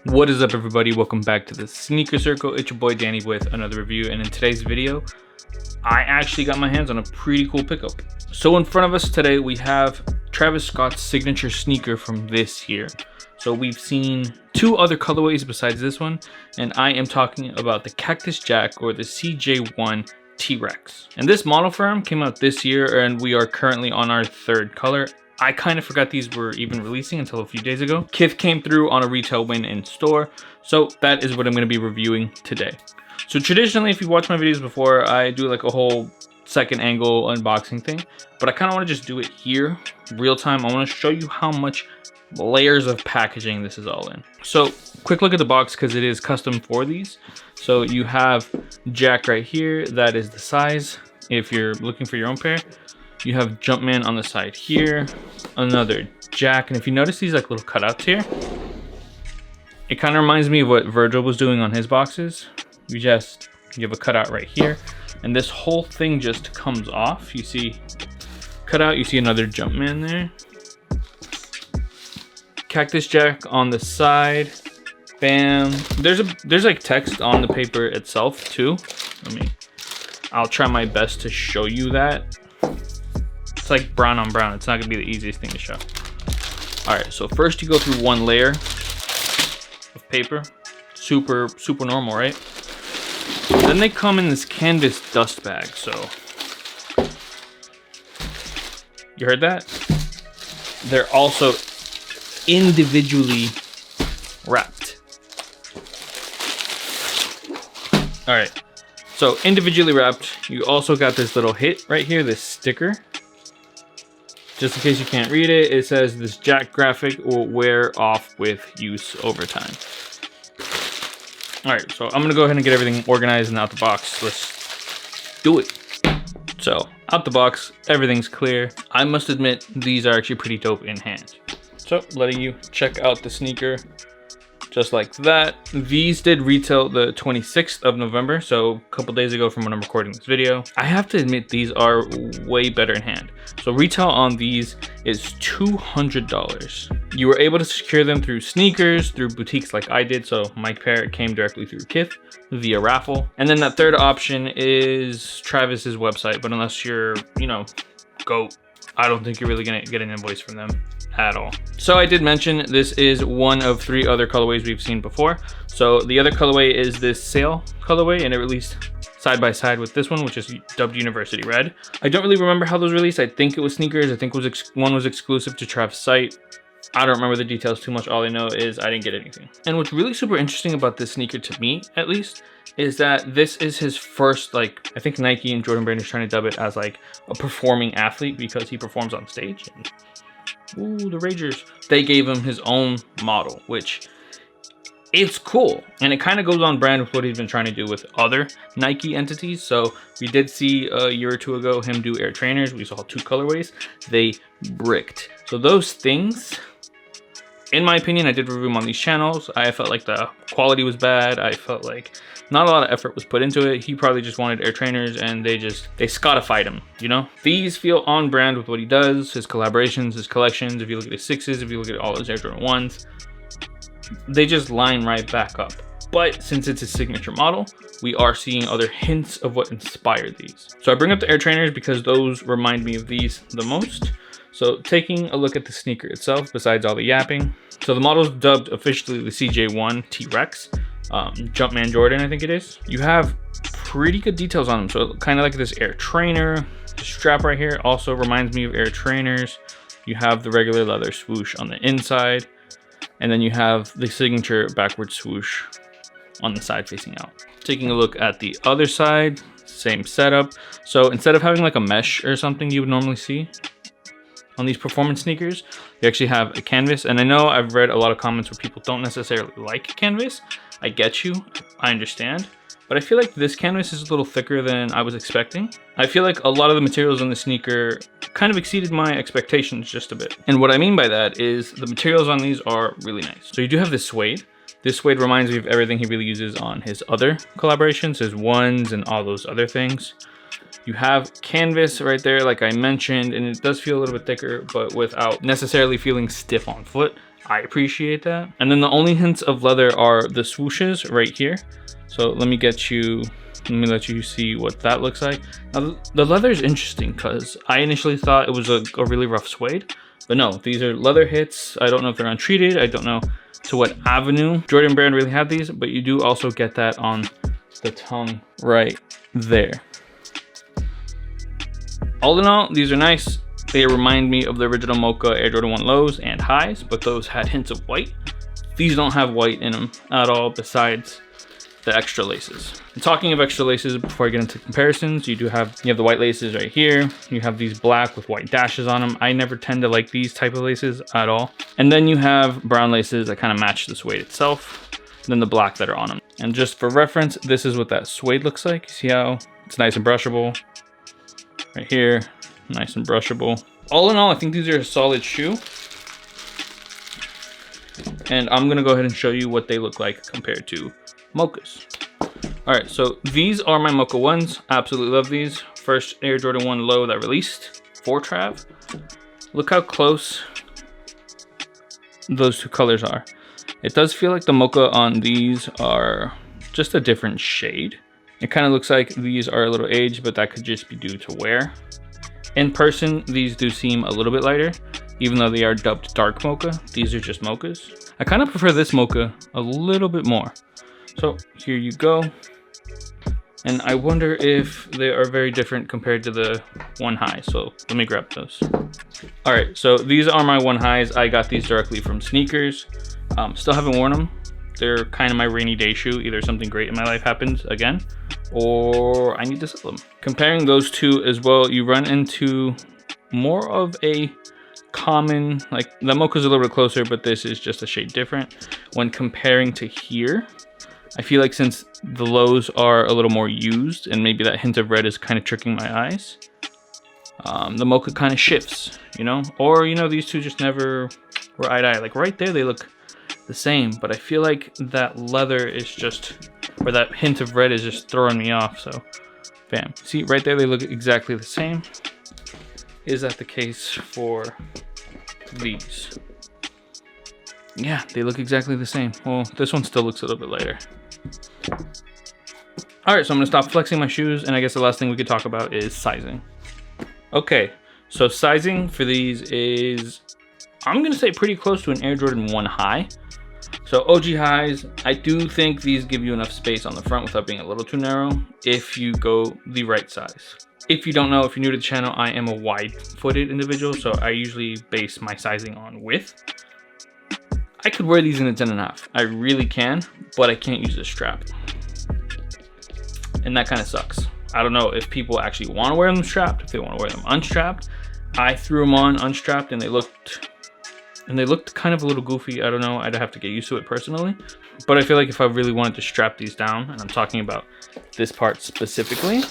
What is up, everybody? Welcome back to the Sneaker Circle. It's your boy Danny with another review, and in today's video I actually got my hands on a pretty cool pickup. So in front of us today we have Travis Scott's signature sneaker from this year. So we've seen two other colorways besides this one, and I am talking about the Cactus Jack or the CJ1 T-Rexx. And this model for him came out this year, and we are currently on our third color. I kind of forgot these were even releasing until a few days ago. Kith came through on a retail win in store, so that is what I'm going to be reviewing today. So traditionally, if you watch my videos before, I do like a whole second angle unboxing thing, but I kind of want to just do it here, real time. I want to show you how much layers of packaging this is all in. So quick look at the box because it is custom for these. So you have Jack right here, that is the size if you're looking for your own pair. You have Jumpman on the side here, another Jack, and if you notice these like little cutouts here, it kind of reminds me of what Virgil was doing on his boxes. You have a cutout right here, and this whole thing just comes off. You see cutout, you see another Jumpman there. Cactus Jack on the side, bam. There's like text on the paper itself too. I'll try my best to show you that. It's like brown on brown. It's not gonna be the easiest thing to show. All right, so first you go through one layer of paper. Super normal, right? Then they come in this canvas dust bag. So you heard that? They're also individually wrapped. All right, so individually wrapped. You also got this little hit right here, this sticker. Just in case you can't read it, it says this Jack graphic will wear off with use over time. All right, so I'm gonna go ahead and get everything organized and out the box. Let's do it. So out the box, everything's clear. I must admit, these are actually pretty dope in hand. So letting you check out the sneaker just like that. These did retail the 26th of November, so a couple days ago from when I'm recording this video. I have to admit, these are way better in hand. So retail on these is $200. You were able to secure them through sneakers, through boutiques like I did. So my pair came directly through Kith via raffle. And then that third option is Travis's website, but unless you're, GOAT, I don't think you're really gonna get an invoice from them at all. So I did mention this is one of 3 other colorways we've seen before. So the other colorway is this Sail colorway, and it released side by side with this one, which is dubbed University Red. I don't really remember how those released. I think it was sneakers. I think one was exclusive to Trav's site. I don't remember the details too much. All I know is I didn't get anything. And what's really super interesting about this sneaker, to me at least, is that this is his first, I think Nike and Jordan Brand is trying to dub it as like a performing athlete because he performs on stage. And ooh, the Ragers. They gave him his own model, which it's cool. And it kind of goes on brand with what he's been trying to do with other Nike entities. So we did see a year or two ago him do Air Trainers. We saw 2 colorways. They bricked. So those things, in my opinion, I did review them on these channels. I felt like the quality was bad. I felt like not a lot of effort was put into it. He probably just wanted Air Trainers, and they Scottified him, These feel on brand with what he does, his collaborations, his collections. If you look at his 6s, if you look at all his Air Jordan 1s, they just line right back up. But since it's his signature model, we are seeing other hints of what inspired these. So I bring up the Air Trainers because those remind me of these the most. So taking a look at the sneaker itself, besides all the yapping. So the model's dubbed officially the CJ1 T-Rexx. Jumpman Jordan, I think it is. You have pretty good details on them. So kind of like this Air Trainer. The strap right here also reminds me of Air Trainers. You have the regular leather swoosh on the inside. And then you have the signature backward swoosh on the side facing out. Taking a look at the other side, same setup. So instead of having like a mesh or something you would normally see on these performance sneakers, you actually have a canvas. And I know I've read a lot of comments where people don't necessarily like canvas. I get you, I understand. But I feel like this canvas is a little thicker than I was expecting. I feel like a lot of the materials on the sneaker kind of exceeded my expectations just a bit. And what I mean by that is the materials on these are really nice. So you do have this suede. This suede reminds me of everything he really uses on his other collaborations, his ones and all those other things. You have canvas right there, like I mentioned, and it does feel a little bit thicker, but without necessarily feeling stiff on foot. I appreciate that. And then the only hints of leather are the swooshes right here. So let me let you see what that looks like. Now, the leather is interesting because I initially thought it was a really rough suede, but no, these are leather hits. I don't know if they're untreated. I don't know to what avenue Jordan brand really had these, but you do also get that on the tongue right there. All in all, these are nice. They remind me of the original Mocha Air Jordan 1 lows and highs, but those had hints of white. These don't have white in them at all besides the extra laces. And talking of extra laces, before I get into comparisons, you have the white laces right here. You have these black with white dashes on them. I never tend to like these type of laces at all. And then you have brown laces that kind of match the suede itself, and then the black that are on them. And just for reference, this is what that suede looks like. See how it's nice and brushable? Right here, nice and brushable. All in all, I think these are a solid shoe. And I'm gonna go ahead and show you what they look like compared to Mochas. All right, so these are my Mocha ones. Absolutely love these. First Air Jordan 1 low that released, 4-trav. Look how close those two colors are. It does feel like the Mocha on these are just a different shade. It kind of looks like these are a little aged, but that could just be due to wear. In person, these do seem a little bit lighter, even though they are dubbed dark Mocha. These are just Mochas. I kind of prefer this Mocha a little bit more. So here you go. And I wonder if they are very different compared to the 1 high. So let me grab those. All right, so these are my 1 highs. I got these directly from Sneakers. Still haven't worn them. They're kind of my rainy day shoe. Either something great in my life happens again, or I need to sell them. Comparing those two as well, you run into more of a common, like the Mocha's a little bit closer, but this is just a shade different. When comparing to here, I feel like since the lows are a little more used and maybe that hint of red is kind of tricking my eyes, the Mocha kind of shifts, you know? Or, you know, these two just never were eye to eye. Like right there, they look the same, but I feel like that leather is just, or that hint of red is just throwing me off. So bam, see right there, they look exactly the same. Is that the case for these? Yeah, they look exactly the same. Well, this one still looks a little bit lighter. All right, so I'm gonna stop flexing my shoes, and I guess the last thing we could talk about is sizing. Okay, so sizing for these is, I'm gonna say pretty close to an Air Jordan 1 high. So OG highs, I do think these give you enough space on the front without being a little too narrow if you go the right size. If you don't know, if you're new to the channel, I am a wide-footed individual, so I usually base my sizing on width. I could wear these in a 10.5. I really can, but I can't use a strap. And that kind of sucks. I don't know if people actually want to wear them strapped, if they want to wear them unstrapped. I threw them on unstrapped and they looked kind of a little goofy. I don't know, I'd have to get used to it personally. But I feel like if I really wanted to strap these down, and I'm talking about this part specifically,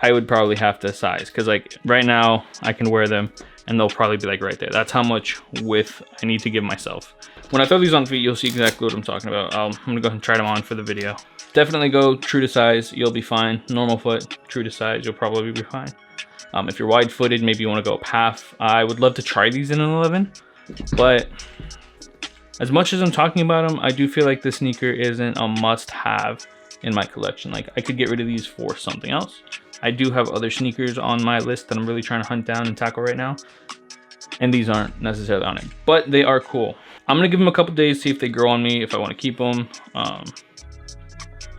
I would probably have to size, because like right now I can wear them and they'll probably be like right there. That's how much width I need to give myself. When I throw these on feet, you'll see exactly what I'm talking about. I'm gonna go ahead and try them on for the video. Definitely go true to size, you'll be fine. Normal foot, true to size, you'll probably be fine. If you're wide-footed, maybe you want to go up half. I would love to try these in an 11, but as much as I'm talking about them, I do feel like this sneaker isn't a must-have in my collection. Like, I could get rid of these for something else. I do have other sneakers on my list that I'm really trying to hunt down and tackle right now, and these aren't necessarily on it, but they are cool. I'm gonna give them a couple days, see if they grow on me, if I want to keep them. I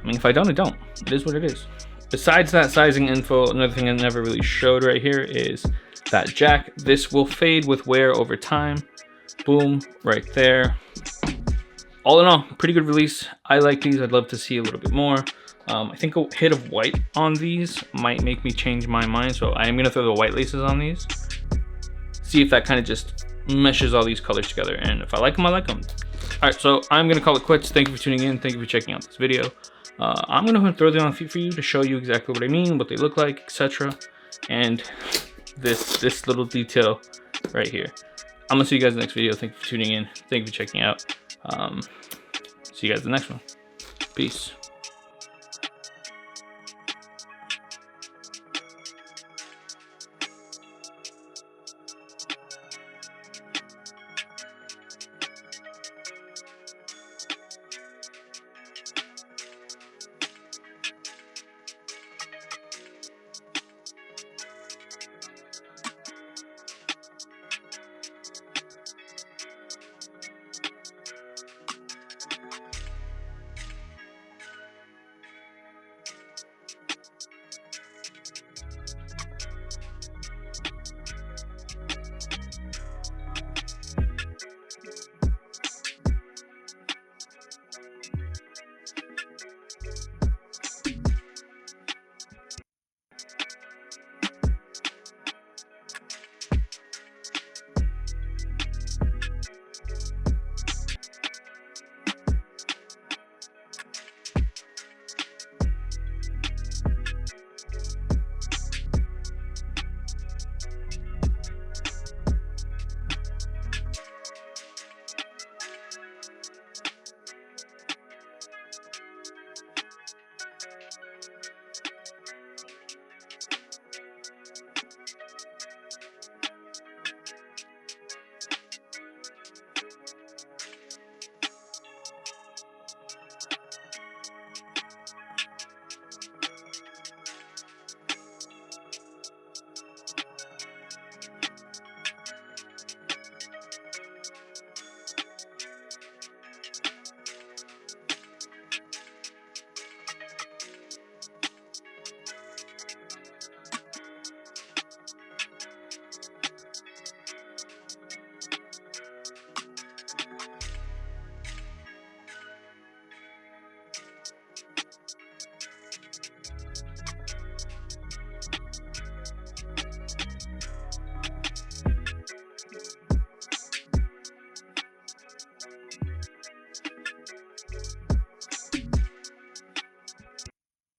mean, if I don't, I don't. It is what it is. Besides that sizing info, another thing I never really showed right here is that jack. This will fade with wear over time. Boom, right there. All in all, pretty good release. I like these. I'd love to see a little bit more. I think a hit of white on these might make me change my mind, so I am gonna throw the white laces on these. See if that kind of just meshes all these colors together, and if I like them, I like them. All right, so I'm gonna call it quits. Thank you for tuning in. Thank you for checking out this video. I'm gonna throw them on feet for you to show you exactly what I mean, what they look like, etc. And this little detail right here. I'm gonna see you guys in the next video. Thank you for tuning in. Thank you for checking out. See you guys in the next one. Peace.